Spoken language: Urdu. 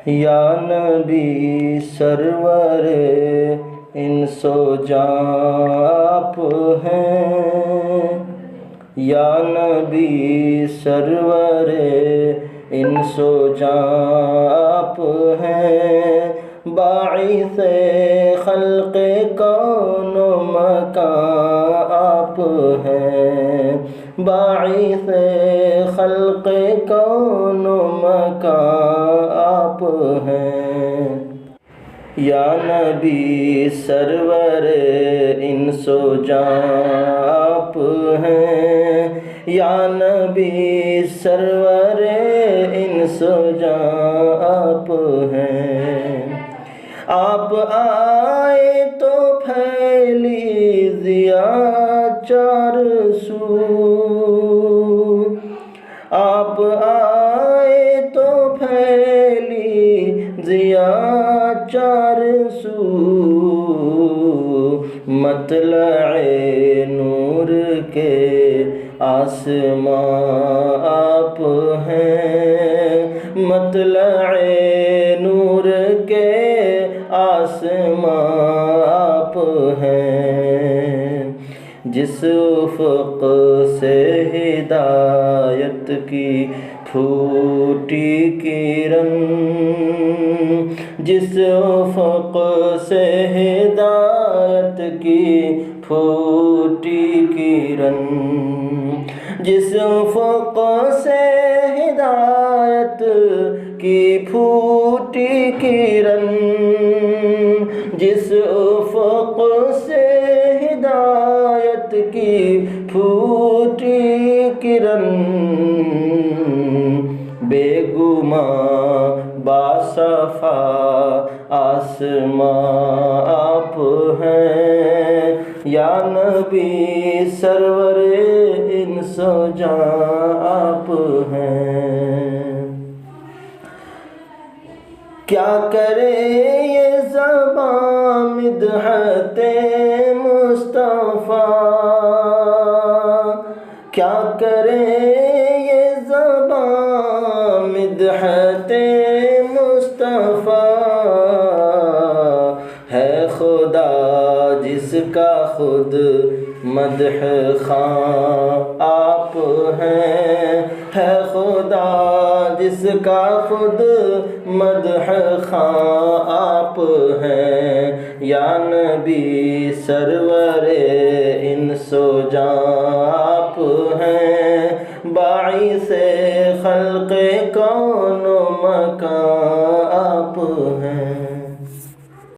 یا نبی سرور انس و جاں آپ ہیں، یا نبی سرور انس و جاں آپ ہیں، باعث خلق کون و مکان آپ ہیں، باعث خلق کون و مکان آپ ہیں۔ یا نبی سرور انس و جاں آپ ہیں، یا نبی سرور انس و جاں آپ ہیں۔ آپ آئے تو پھیلی ضیا چار سو، آپ آئے تو پھیلی ضیا چار سو، مطلع نور کے آسمان آپ ہیں، مطلع نور کے آسمان آپ ہیں۔ جس افق سے ہدایت کی پھوٹی کرن، جس افق سے ہدایت کی پھوٹی کرن، جس افق سے ہدایت کی پھوٹی کرن، جس افق سے ہدایت کی پھوٹی کرن، بے گماں باصفا آسمان آپ ہیں، یا نبی سرور انس و جاں آپ ہیں۔ کیا کرے یہ زبان مدحت مصطفیٰ، کیا کرے یہ زبان مدحت مصطفیٰ، ہے خدا جس کا خود مدح خواں آپ ہیں، ہے خدا جس کا خود مدح خواں آپ ہیں، یا نبی سرور انس و جاں آپ ہیں، باعث خلق کون و مکان آپ ہیں۔